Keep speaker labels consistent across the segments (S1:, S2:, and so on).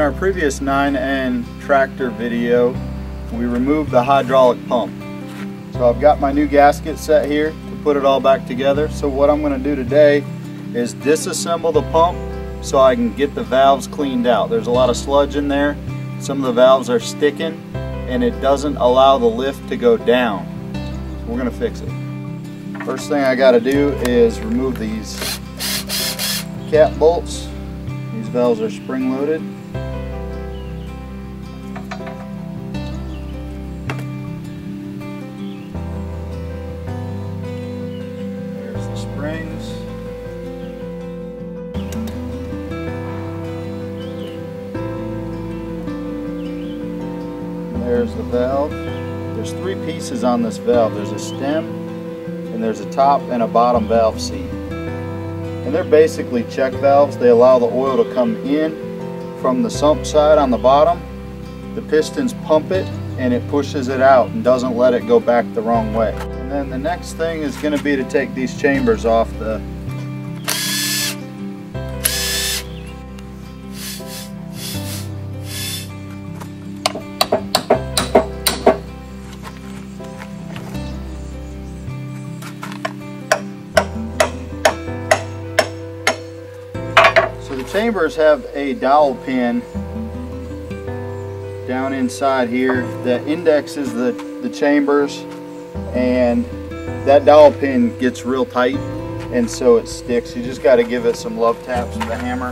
S1: In our previous 9N tractor video, we removed the hydraulic pump. So I've got my new gasket set here to put it all back together. So what I'm going to do today is disassemble the pump so I can get the valves cleaned out. There's a lot of sludge in there. Some of the valves are sticking and it doesn't allow the lift to go down. So we're going to fix it. First thing I got to do is remove these cap bolts. These valves are spring loaded. There's the springs. And there's the valve. There's three pieces on this valve. There's a stem, and there's a top and a bottom valve seat. And they're basically check valves. They allow the oil to come in from the sump side on the bottom. The pistons pump it and it pushes it out and doesn't let it go back the wrong way. And then the next thing is going to be to take these chambers off the chambers have a dowel pin down inside here that indexes the chambers, and that dowel pin gets real tight and so it sticks. You just got to give it some love taps with a hammer.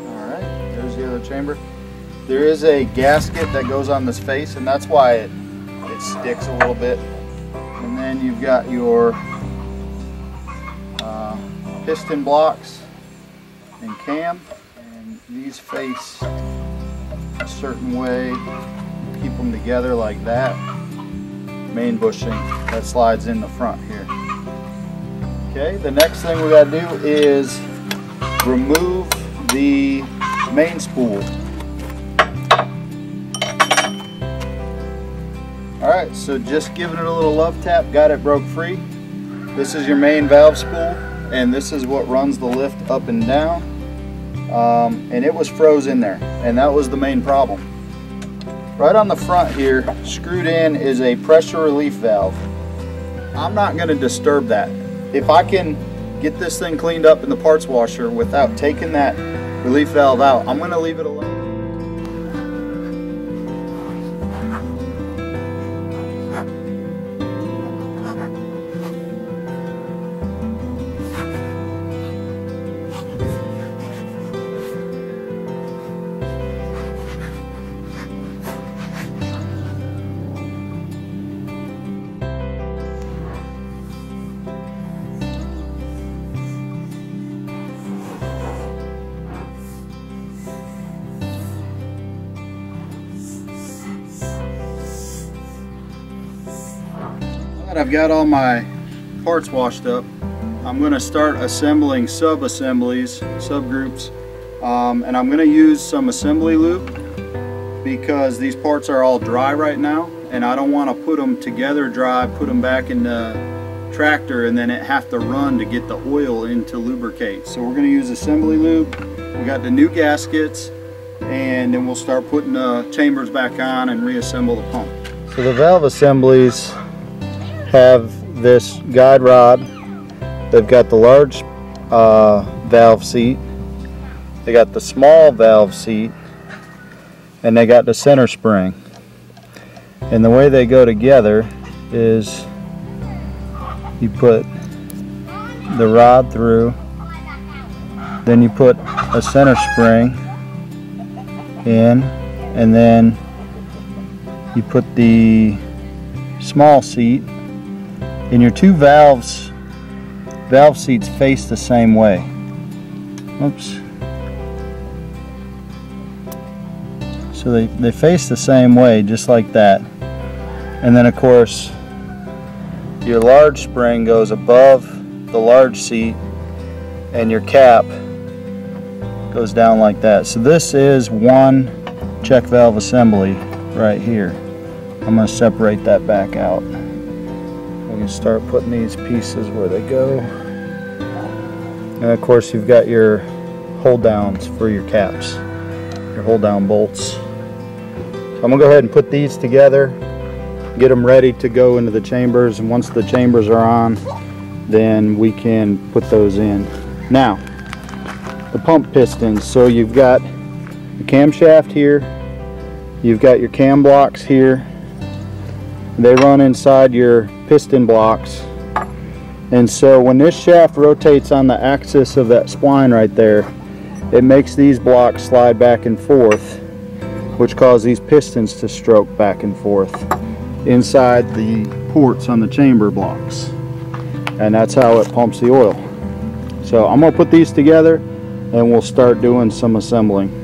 S1: Alright, there's the other chamber. There is a gasket that goes on this face and that's why it sticks a little bit. And then you've got your piston blocks and cam, and these face a certain way, keep them together like that. Main bushing that slides in the front here. Okay, the next thing we got to do is remove the main spool. Alright, so just giving it a little love tap, got it broke free. This is your main valve spool, and this is what runs the lift up and down, and it was froze in there, and that was the main problem. Right on the front here, screwed in, is a pressure relief valve. I'm not going to disturb that. If I can get this thing cleaned up in the parts washer without taking that relief valve out, I'm going to leave it alone. I've got all my parts washed up. I'm going to start assembling sub-assemblies, subgroups, and I'm going to use some assembly lube because these parts are all dry right now and I don't want to put them together dry, put them back in the tractor and then it have to run to get the oil in to lubricate. So we're going to use assembly lube. We got the new gaskets, and then we'll start putting the chambers back on and reassemble the pump. So the valve assemblies have this guide rod. They've got the large valve seat, they got the small valve seat, and they got the center spring. And the way they go together is you put the rod through, then you put a center spring in, and then you put the small seat. And your two valve seats face the same way. Oops. So they face the same way, just like that. And then of course your large spring goes above the large seat and your cap goes down like that. So this is one check valve assembly right here. I'm going to separate that back out. We can start putting these pieces where they go. And of course you've got your hold downs for your caps, your hold down bolts. So I'm gonna go ahead and put these together, get them ready to go into the chambers, and once the chambers are on, then we can put those in. Now, the pump pistons. So you've got the camshaft here, you've got your cam blocks here. They run inside your piston blocks. And so when this shaft rotates on the axis of that spline right there, it makes these blocks slide back and forth, which causes these pistons to stroke back and forth inside the ports on the chamber blocks. And that's how it pumps the oil. So I'm gonna put these together and we'll start doing some assembling.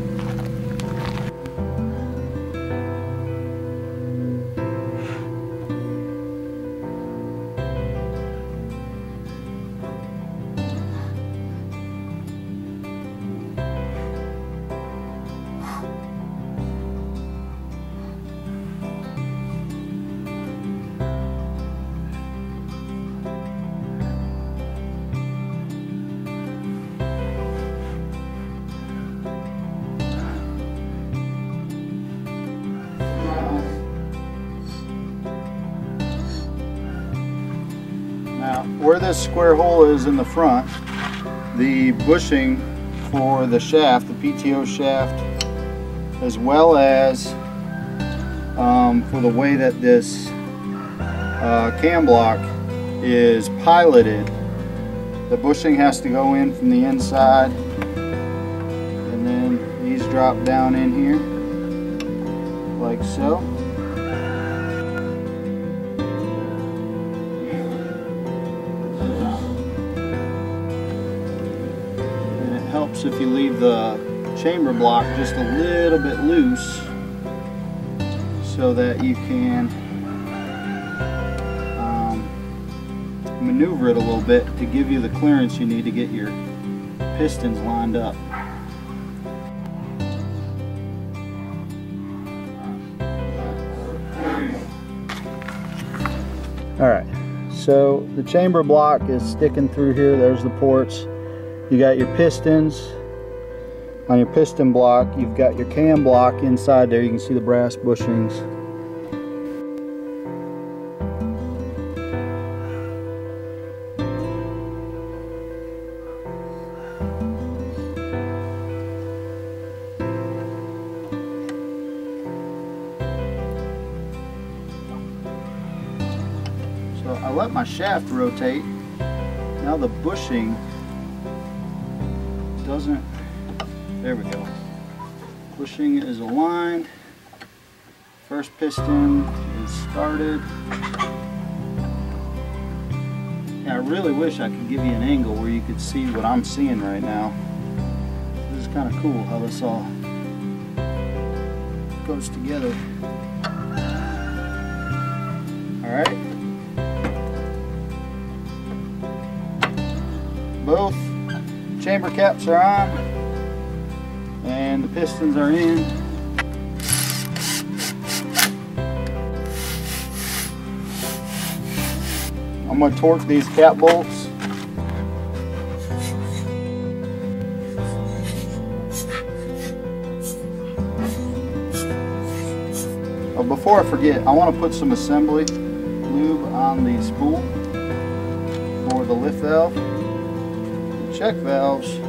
S1: Now, where this square hole is in the front, the bushing for the shaft, the PTO shaft, as well as for the way that this cam block is piloted, the bushing has to go in from the inside, and then these drop down in here, like so. Helps if you leave the chamber block just a little bit loose so that you can maneuver it a little bit to give you the clearance you need to get your pistons lined up. Alright, so the chamber block is sticking through here. There's the ports. You got your pistons. On your piston block, you've got your cam block inside there. You can see the brass bushings. So I let my shaft rotate. Now the bushing doesn't, there we go. Bushing is aligned. First piston is started. Yeah, I really wish I could give you an angle where you could see what I'm seeing right now. This is kind of cool how this all goes together. Alright. Both chamber caps are on and the pistons are in. I'm going to torque these cap bolts. Oh, before I forget, I want to put some assembly lube on the spool for the lift valve. Check valves,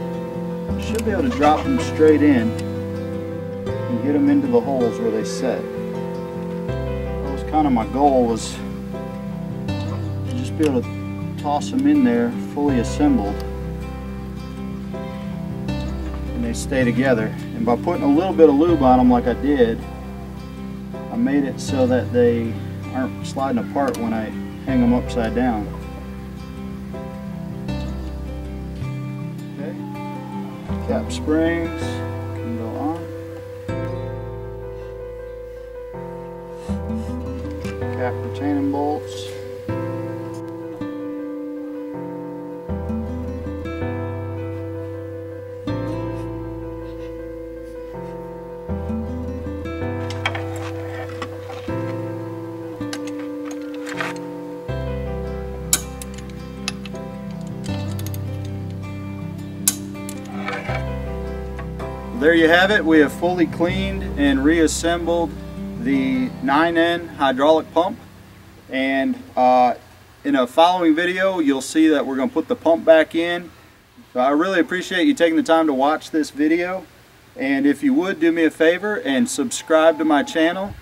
S1: should be able to drop them straight in and get them into the holes where they set. That was kind of my goal, was to just be able to toss them in there fully assembled and they stay together. And by putting a little bit of lube on them like I did, I made it so that they aren't sliding apart when I hang them upside down. Cap springs can go on. Cap retaining bolts. there you have it. We have fully cleaned and reassembled the 9N hydraulic pump, and in a following video you'll see that we're going to put the pump back in. So I really appreciate you taking the time to watch this video, and if you would do me a favor and subscribe to my channel,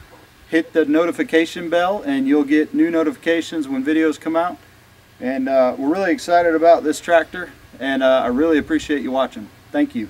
S1: hit the notification bell, and you'll get new notifications when videos come out. And we're really excited about this tractor, and I really appreciate you watching. Thank you.